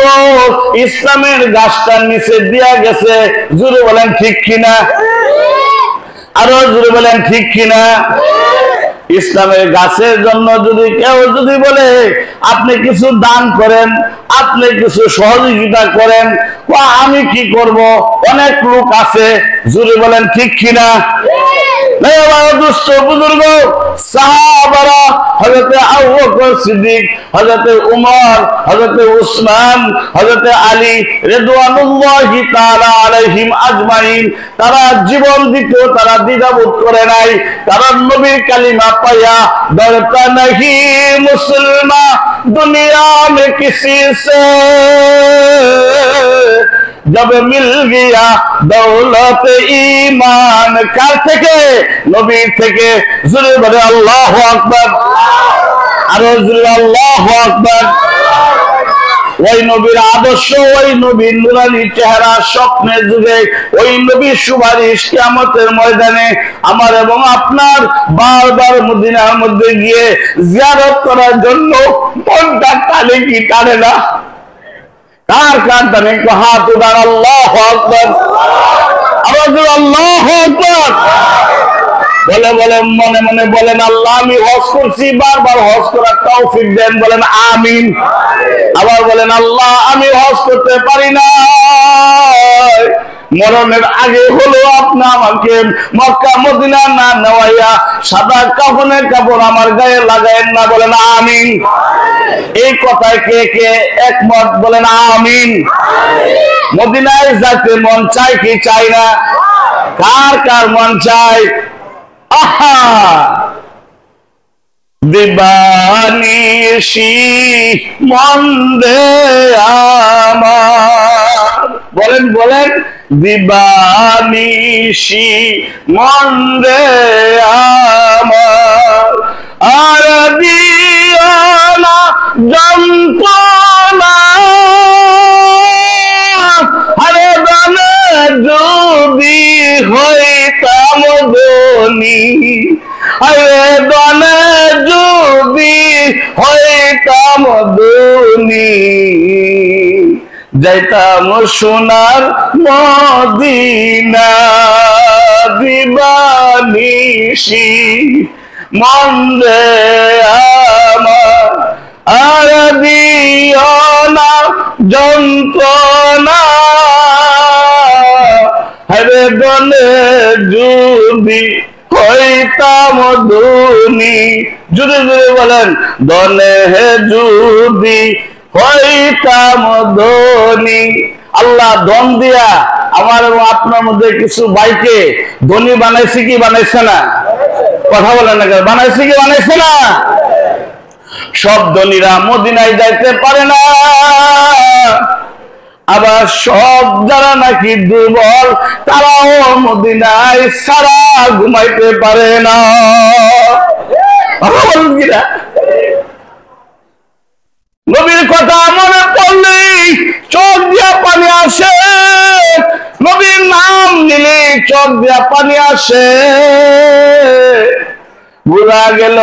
ইসলামের গাছটার নিচে দিয়া গেছে। জোরে বলেন ঠিক কিনা? আরো জোরে বলেন ঠিক কিনা? ইসলামের গাছের জন্য যদি কেউ যদি বলে আপনি কিছু দান করেন, আপনি কিছু সহযোগিতা করেন, আমি কি করব? অনেক লোক আছে। জোরে বলেন ঠিক কিনা? দুষ্ট বুজুর্গ সাহাবারা, হযরতে আবু বকর সিদ্দিক, হযরতে উমর, হযরতে উসমান, হযরতে আলী রিদওয়ানুল্লাহি তাআলা আলাইহিম আজমাইন, তারা জীবন দিতেও তারা দ্বিধাবোধ করে নাই। কারণ নবীর কালিমা পায়া ডরতা নাহি মুসলমান দুনিয়া মে কিসি সে, जब मिल गया दौलत ईमान। কার থেকে? নবীর থেকে। জোরে বলে আল্লাহু আকবার। আরো জোরে আল্লাহু আকবার। ওই নবীর আদর্শ, ওই নবীর নুরানি চেহারা স্বপ্নের যুগে, ওই নবীর সুপারিশ কিয়ামতের ময়দানে আমার এবং আপনার বারবার মদিনার মধ্যে গিয়ে জিয়ারত করার জন্য মনটা টানে কি টানে না? কার কার টানে? একটু হাত উঠান। আল্লাহু আকবার। আল্লাহু আকবার। বলে বলে মনে মনে বলেন আল্লাহ আমি হজ করছি, বারবার হজ করার তৌফিক দেন। বলেন আমিন। আবার বলেন আল্লাহ আমি হজ করতে পারি না, মরণের আগে হলো আপনি আমাকে মক্কা মদিনা না নেওয়াইয়া সাদা কাফনের কাপড় আমার গায়ে লাগায়েন না। বলেন আমিন। এই কথায় কে কে একমত? বলেন আমিন। মদিনায় যাইতে মন চাই কি চাই না? কার কার মন চাই? আহা দিবানিশি মন দে আমার। বলেন বলেন দিবানিশি মন দে আমার। আর দিও না যন্ত্রণা, আরে দানে যদি হইতাম ধনী, আরে দানে যদি হইতাম ধনী, যাইতাম সোনার মদিনা। দিবানিশি মন রে আমার, আর দিও না যন্ত্রণা, হরে দনে যদি হইতাম ধনী। জুড়ে জুড়ে বলেন দনে যদি হইতাম ধনী। আল্লাহ ধন দিয়া আমার এবং আপনার মধ্যে কিছু ভাইকে ধনী বানাইছে কি বানাইছে না? কথা বলেন না, বানাইছে কি বানাইছে না? সব ধনীরা মদিনায় যাইতে পারে না, আবার সব যারা নাকি দুর্বল তারাও মদিনায় সারা ঘুমাইতে পারে না। নবীর কথা মনে পড়লেই চোখ দিয়া পানি আসে, নবীর নাম নিলে চোখ দিয়া পানি আসে। বোঝা গেল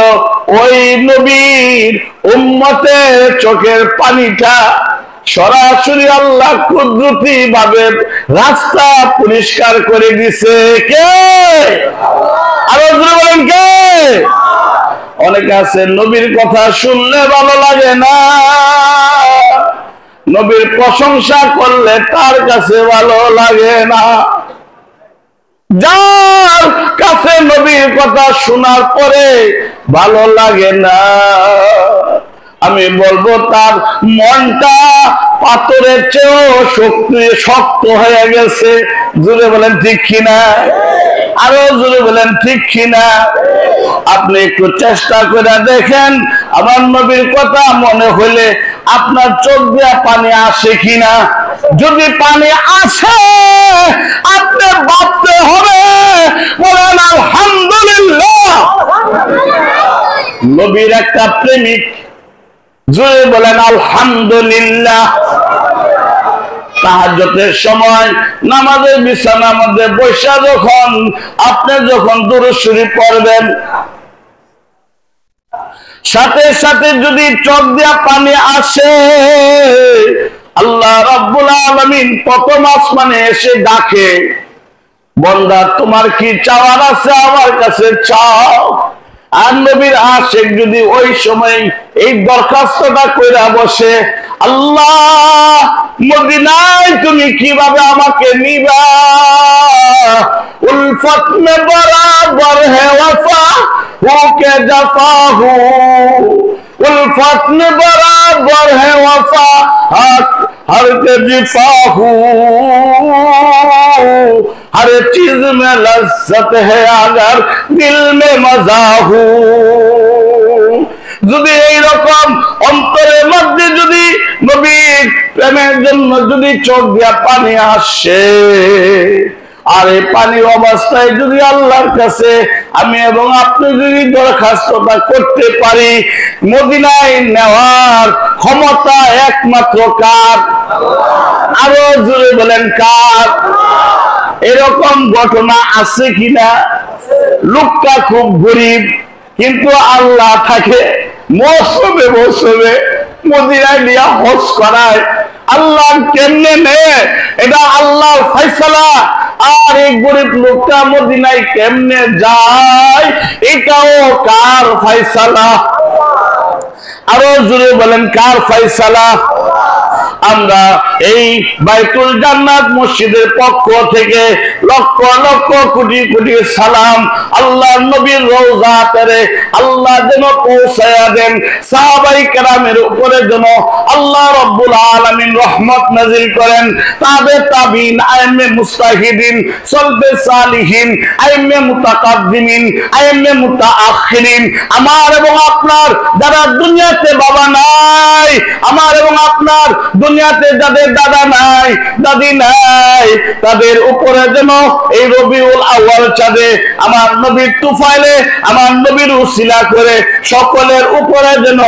ওই নবীর উম্মতের চোখের পানিটা সরাসরি আল্লাহ কুদরতি ভাবে রাস্তা পরিষ্কার করে দিছে। কে? আরো জোরে বলেন কে? অনেকে আছে নবীর কথা শুনলে ভালো লাগে না, নবীর প্রশংসা করলে তার কাছে ভালো লাগে না। যার কাছে নবীর কথা শোনার পরে ভালো লাগে না, আমি বলবো তার মনটা পাথরের চেয়েও শক্ত হয়ে গেছে। জোরে বলেন ঠিক কিনা? আরো জোরে বলেন ঠিক কিনা? আপনি একটু চেষ্টা করে দেখেন, আমার নবীর কথা মনে হলে আপনার চোখ দিয়ে পানি আসে কিনা। যদি পানি আসে, আপনি ভাবতে হবে, বলেন আলহামদুলিল্লাহ। নবীর একটা প্রেমিক, জোরে বলেন আলহামদুলিল্লাহ। তাহাজ্জুদের সময় নামাজের বিছানার মধ্যে বসে আপনি যখন দুরূদ শরীফ পড়বেন, সাথে সাথে যদি চোখ দিয়া পানি আসে, আল্লাহ রাব্বুল আলামিন প্রথম আসমানে এসে ডাকে, বান্দা তোমার কি চাওয়ার আছে আমার কাছে চাও। আর নবীর আশিক যদি ওই সময় এই দরখাস্তটা কইরা বসে, আল্লাহ মদিনায় তুমি কিভাবে আমাকে নিবা, উলফত মে বরাবর হে ওয়াফা হোকে জাফাহু, उल्फत में बराबर है वफा हर के जिफाहू, हर चीज में लज्जत है अगर दिल में मजाहू। যদি এইরকম অন্তরের মধ্যে যদি নবীর প্রেমের জন্য যদি চোখ দিয়া পানি আসে, আর এই পানি অবস্থায় যদি আল্লাহর কাছে আমি এবং আপনি যদি দরখাস্তটা করতে পারি, মদিনায় নেওয়ার ক্ষমতা একমাত্র কার? আরো জোরে বলেন কার? এরকম ঘটনা আছে কিনা? লোকটা খুব গরিব, কিন্তু আল্লাহ থাকে মৌসুমে মৌসুমে মদিনায় নিয়ে হজ করায়। আল্লাহ কেমনে নেয় এটা আল্লাহর ফয়সালা। আর এই গরিব লোকটা মদিনায় কেমনে যায় এটাও কার ফয়সালা? আরো জোরে বলেন কার ফয়সালা? আমরা এই বাইতুল জান্নাত মসজিদের পক্ষ থেকে লক্ষ লক্ষ কোটি কোটি সালাম আল্লাহর নবীর রওজাতে আল্লাহ যেন পৌঁছায়া দেন, সাহাবায়ে কেরামের উপরে যেন আল্লাহ রাব্বুল আলামিন রহমত নাযিল করেন, তাবে তাবিন, আইম্মে মুস্তাহিদিন, সলফে সালিহিন, আইম্মে মুতাকাদ্দিমিন, আইম্মে মুতাআখিরিন, আমার এবং আপনার যারা দুনিয়াতে বাবা নাই, আমার এবং আপনার দুনিয়াতে যাদের দাদা নাই, দাদি নাই, তাদের উপরে যেন এই রবিউল আউয়াল চাঁদে আমার নবীর তুফাইলে আমার নবীর উসিলা করে সকলের উপরে যেন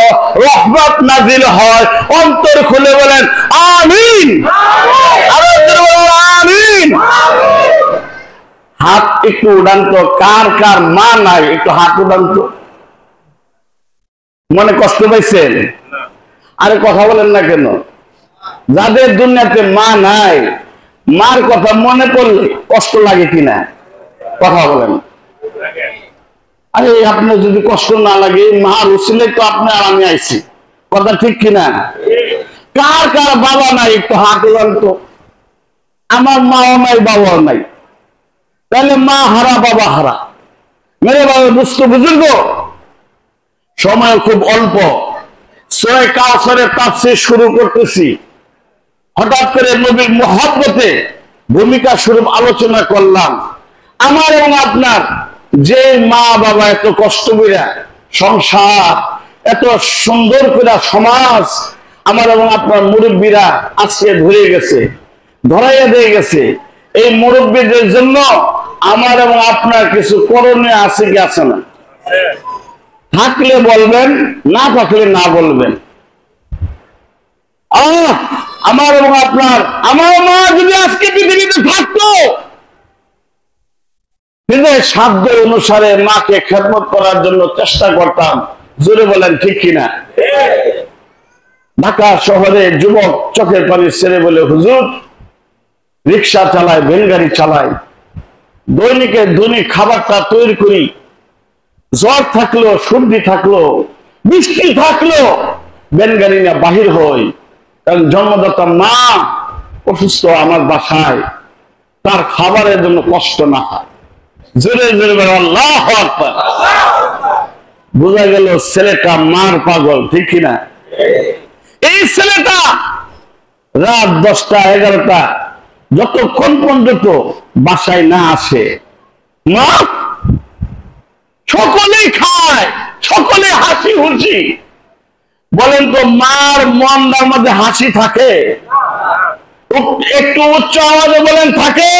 রহমত নাজিল হয়। অন্তর খুলে বলেন আমিন, আমিন। হাত একটু উড়ান তো, কার কার মা নাই একটু হাত উড়ান তো। মনে কষ্ট পাইছেন? আরে কথা বলেন না কেন? যাদের দুনিয়াতে মা নাই, মার কথা মনে পড়লে কষ্ট লাগে কিনা? কথা বলেন। আরে আপনার যদি কষ্ট না লাগে, মার উসিলে তো আপনি আর আমি আইছি, কথা ঠিক কিনা? কার কার বাবা নাই একটু হাত উড়ান তো। আমার মাও নাই, বাবাও নাই, তাহলে মা হারা বাবা হারা। মেরে বাবা বুঝতে বুজুর্গ, সময় খুব অল্প, সূরা কাউসারের তাফসীর শুরু করতেছি। হঠাৎ করে নবীর মুহাব্বতে ভূমিকা স্বরূপ আলোচনা করলাম। আমার এবং আপনার যে মা বাবা এত কষ্ট করে সংসার, এত সুন্দর করে সমাজ আমার এবং আপনার মুরব্বীরা আজকে ধরে গেছে, ধরাইয়া দিয়ে গেছে। এই মুরব্বীদের জন্য আমার এবং আপনার কিছু করণীয় আছে কি আছে না? থাকলে বলবেন, না থাকলে না বলবেন। আমার এবং আপনার, আমার মা যদি আজকে পৃথিবীতে থাকতো, সাধ্য অনুসারে মাকে খেদমত করার জন্য চেষ্টা করতাম। জোরে বলেন ঠিক কিনা? ঢাকা শহরে যুবক চোখের পানি ছেড়ে বলে, হুজুর রিক্সা চালায়, ভ্যান গাড়ি চালায়, দৈনিকের দৈনিক খাবারটা তৈরি করি, জ্বর থাকলো, সর্দি থাকলো, বৃষ্টি থাকলো, বেনগানি না বাহির হই, কারণ জন্মদাতা মা অসুস্থ আমার বাসায়, তার খাবারের জন্য কষ্ট না হয়। জোরে জোরে বলে আল্লাহু আকবার। বোঝা গেল ছেলেটা মার পাগল, ঠিক কিনা? এই ছেলেটা রাত 10টা 11টা যতক্ষণ পর্যন্ত বাসায় না আসে, মা সকলেই খায়, সকলে হাসি খুশি। বলেন তো মার মনটার মধ্যে হাসি থাকে? একটু উচ্চ আওয়াজে বলেন থাকে?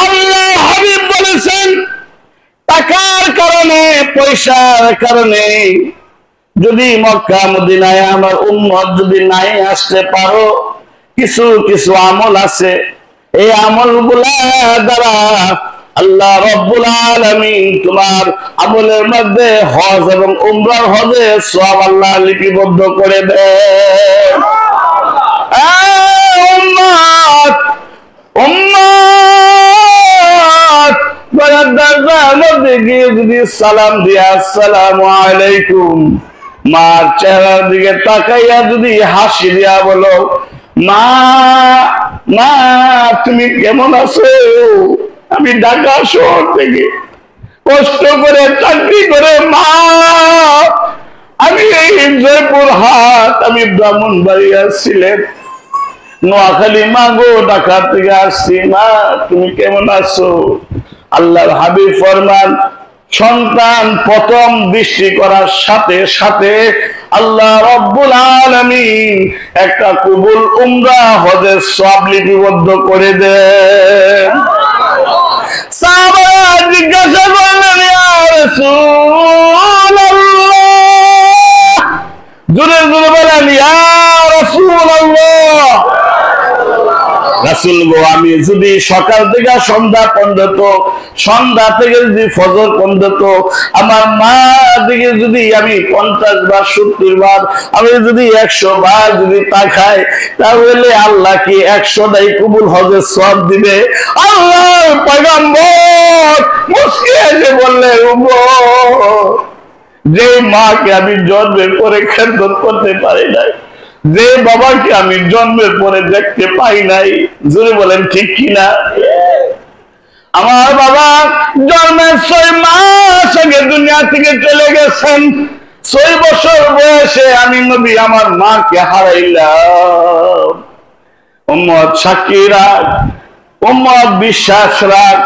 আল্লাহ হাবিব বলেছেন টাকার কারণে, পয়সার কারণে যদি মক্কা মদিনায় আমার উম্মত যদি নাই আসতে পারো, কিছু কিছু আমল আছে, এই আমলগুলা দ্বারা আল্লাহ রাব্বুল আলামিন তোমার আমলের মধ্যে হজ এবং উমরার হজে সওয়াব আল্লাহ লিপিবদ্ধ করে দেন। উম্মত উম্মত দরজার মধ্যে গিয়ে যদি সালাম দিয়া আসসালামু আলাইকুম, মার চেহারার দিকে তাকাইয়া যদি হাসি দিয়া বলো মা, মা তুমি কেমন আছো? আমি ঢাকা শহর থেকে কষ্ট করে চাকরি করে মা, আমি এই জয়পুর হাট, আমি ব্রাহ্মণবাড়িয়া সিলেট নোয়াখালী মা গো ঢাকা থেকে আসছি, মা তুমি কেমন আছো? আল্লাহর হাবিব ফরমান সন্তান প্রথম দৃষ্টি করার সাথে সাথে আল্লাহ রাব্বুল আলামিন একটা কবুল উমরা হজের সওয়াব লিপিবদ্ধ করে দেন। সাহাবারা জিজ্ঞাসা করলেন ইয়া রাসূলুল্লাহ, জোরে জোরে বলেন ইয়া রাসূলুল্লাহ, রাসূল গো আমি যদি সকাল থেকে সন্ধ্যা পর্যন্ত, সন্ধ্যা থেকে যদি ফজর পর্যন্ত আমার মা দিকে যদি আমি 50 বার 70 বার, আমি যদি 100 বার যদি তাকাই, তাহলে আল্লাহ কি 100টাই কবুল হজের সওয়াব দিবে? আল্লাহর পয়গম্বর মুস্কিয়ে এসে বললেন যে মাকে আমি জন্মের পরে খেদমত করতে পারি নাই, যে বাবাকে আমি জন্মের পরে দেখতে পাই নাই, জোরে বলেন ঠিক কিনা? আমার বাবা জন্মের 6 মাস আগে দুনিয়া থেকে চলে গেছেন। 6 বছর বয়সে আমি নবী আমার মাকে হারাইলাম। উম্মত সাক্ষী রাখ, উম্মত বিশ্বাস রাখ,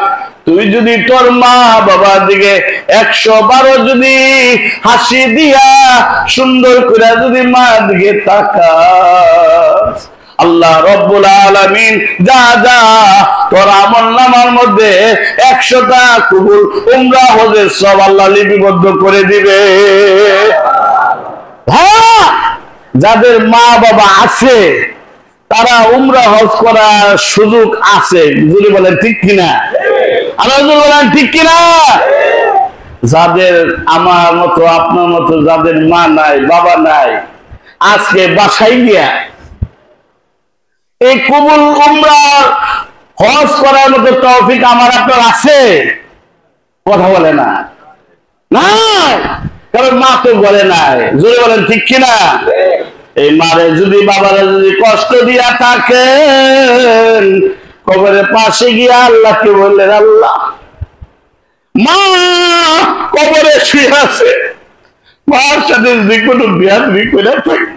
তুই যদি তোর মা বাবার দিকে 112 যদি হাসি দিয়া সুন্দর করে যদি মা দিকে তাকাস, আল্লাহ রাব্বুল আলামিন যা যা তোর আমলনামার মধ্যে 100টা কবুল উমরা হজের সওয়াব আল্লাহ লিপিবদ্ধ করে দিবে। হ্যাঁ, যাদের মা বাবা আছে তারা উমরা হজ করার সুযোগ আছে, যদি বলেন ঠিক কিনা? আল্লাহ বলেন ঠিক কিনা? যাদের আমার মতো আপনার মতো যাদের মা নাই বাবা নাই, আজকে বাসায় গিয়া এই কবুল উমরা হজ করার মতো তৌফিক আমার আপনার আছে? কথা বলে না, নাই, কারণ মা তো বলে নাই, জোরে বলেন ঠিক কিনা? এই মারে যদি বাবারা যদি কষ্ট দিয়া থাকেন, কবরের পাশে গিয়ে আল্লাহকে বললেন আল্লাহ মা কবরে শুয়ে আছে, মার সাথে যদি কোনো বিয়াদবি করে থাকি,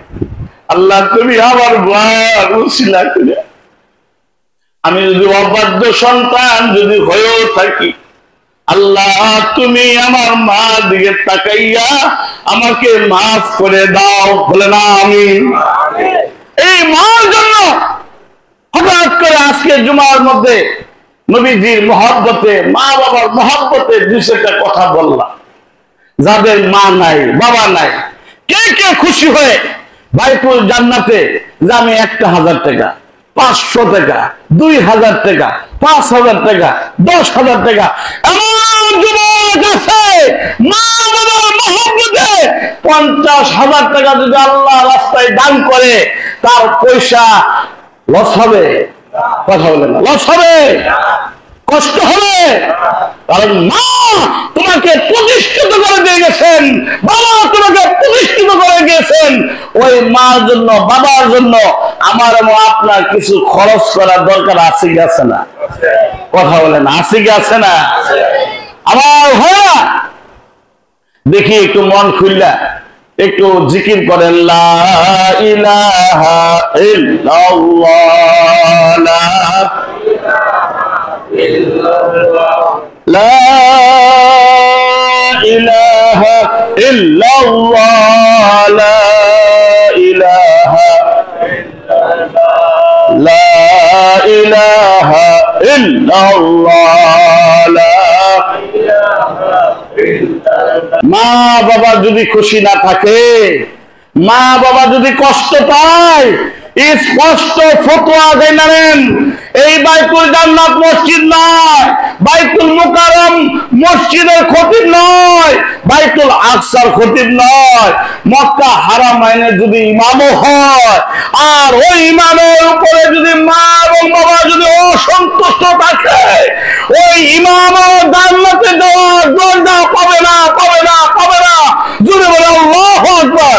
আল্লাহ তুমি আমার বার উসিলা করে আমি যদি অবাধ্য সন্তান যদি হয়েও থাকি, আল্লাহ তুমি আমার মা দিকে তাকাইয়া আমাকে মাফ করে দাও। বলে না আমিন। এই মার জন্য হঠাৎ করে আজকে জুমার মধ্যে নবীজির মহব্বতে, মা বাবার মহব্বতে 2-টা কথা বললাম। যাদের মা নাই বাবা নাই, কে কে খুশি হয়ে বাইতুল জান্নাতে যে আমি 1000 টাকা, 500 টাকা, 2000 টাকা, 5000 টাকা, 10,000 টাকা, এমন যুবক আছে মা বাবার মহব্বতে 50,000 টাকা যদি আল্লাহ রাস্তায় দান করে, তার পয়সা লস হবে? কথা বলেন, লস হবে? কষ্ট হবে? কারণ মা তোমাকে প্রতিষ্ঠিত করে দিয়ে গেছেন, বাবা তোমাকে প্রতিষ্ঠিত করে গিয়েছেন। ওই মার জন্য, বাবার জন্য আমার এবং আপনার কিছু খরচ করার দরকার আছে কি আছে না? কথা বলেন, আছে কি আছে না? আমার ভাইরা দেখি একটু মন খুললা একটু জিকির করেন, লা ইলাহা ইল্লাল্লাহ, লা ইলাহা ইল্লাল্লাহ, লা ইলাহা ইল্লাল্লাহ, লা ইলাহা ইল্লাল্লাহ। মা বাবা যদি খুশি না থাকে, মা বাবা যদি কষ্ট পায়, স্পষ্ট ফতোয়া দেন, এই বাইতুল জান্নাত মসজিদ নয়, বাইতুল মুকাররম মসজিদের খতিব নয়, বাইতুল আকসার খতিব নয়, মক্কা হারামাইনের যদি ইমামও হয়, আর ওই ইমামের উপরে যদি মা এবং বাবা যদি অসন্তুষ্ট থাকে, ওই ইমামও জান্নাতে যাওয়ার দরজা পাবে না, পাবে না, পাবে না। জোরে বলে আল্লাহু আকবার।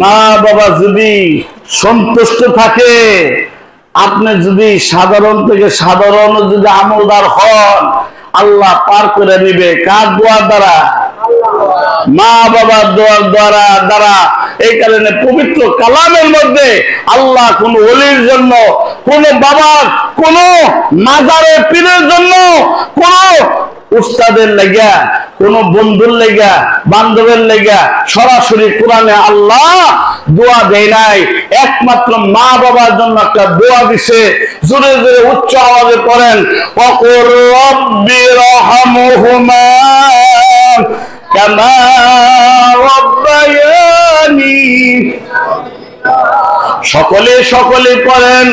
মা বাবা যদি সন্তুষ্ট থাকে, আপনি যদি সাধারণ থেকে সাধারণ যদি আমলদার হন, আল্লাহ পার করে নিবে। কার দোয়ার দ্বারা? মা বাবার দোয়ার দ্বারা। এই কারণে পবিত্র কালামের মধ্যে আল্লাহ কোন ওলির জন্য, কোন বাবার, কোন মাজারের পীরের জন্য, কোন উস্তাদের লেগা, কোন বন্ধুর লেগা, বান্ধবের লেগা সরাসরি কোরআনে আল্লাহ দোয়া দেয় নাই। একমাত্র মা বাবার জন্য একটা দোয়া দিছে। জোরে জোরে উচ্চ আওয়াজে পড়েন, ওয়াকুর রব্বি রহমহুমা কামা রাব্বায়ানি। সকলে সকলে পড়েন,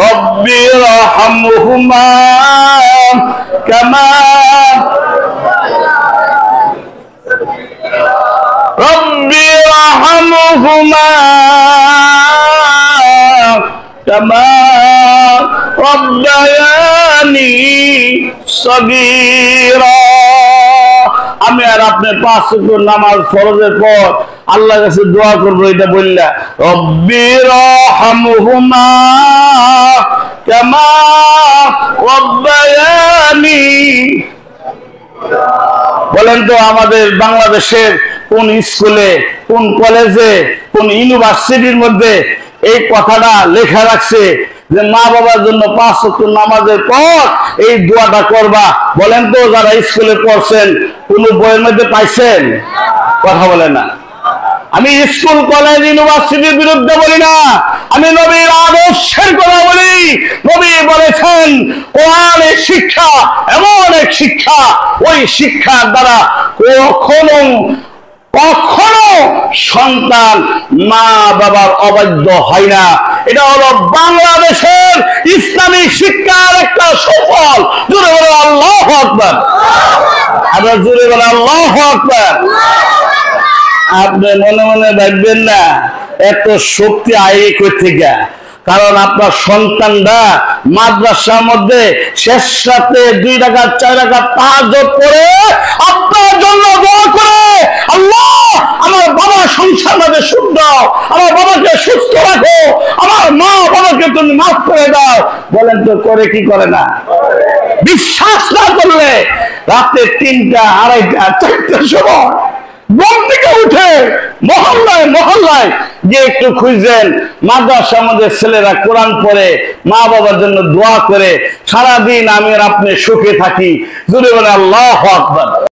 রব্বি রহমহুমা কামা, রব্বি রহমহুমা কামা রাব্বায়ানি সগীরা। আমি আর আপনি 5 ওয়াক্ত নামাজ ফরজের পর আল্লাহর কাছে দোয়া করব এটা বললা, রব্বি রহমহুমা কামা রাব্বায়ানি। বলেন তো আমাদের বাংলাদেশের কোন স্কুলে, কোন কলেজে, কোন ইউনিভার্সিটির মধ্যে এই কথাটা লেখা রাখছে যে মা বাবার জন্য 5 ওয়াক্ত নামাজের পর এই দোয়াটা করবা? বলেন তো যারা স্কুলে পড়ছেন কোন বইয়ের মধ্যে পাইছেন? কথা বলে না। আমি স্কুল কলেজ ইউনিভার্সিটির বিরুদ্ধে বলি না, আমি নবীর আদর্শের কথা বলি। নবী বলেছেন কোরআনের শিক্ষা এমন এক শিক্ষা, ওই শিক্ষার দ্বারা কখনো কখনো সন্তান মা বাবার অবাধ্য হয় না। এটা হলো বাংলাদেশের ইসলামী শিক্ষার একটা সফল। জোরে বলে আল্লাহু আকবার। আবার জোরে বলে আল্লাহু আকবার। আপনি মনে মনে ভাববেন না এত শক্তি আয় কই থেকে, কারণ আপনার সন্তানরা মাদ্রাসার মধ্যে শেষ রাতে 2 রাকাত 4 রাকাত তাহাজ্জুদ পড়ে আপনার জন্য দোয়া করে, আল্লাহ আমার বাবা সংসার মধ্যে সুখ দাও, আমার বাবাকে সুস্থ রাখো, আমার মা বাবাকে তুমি মাফ করে দাও। বলেন তো করে কি করে না? বিশ্বাস না করলে রাতে 3টা 2:30 4টার সময় ঘুম থেকে উঠে মহল্লায় মহল্লায় যে একটু খুঁজছেন, মাদ্রাসার মধ্যে ছেলেরা কোরআন পড়ে, মা বাবার জন্য দোয়া করে, সারাদিন আমি আর আপনি সুখে থাকি। জোরে বলে আল্লাহু আকবার।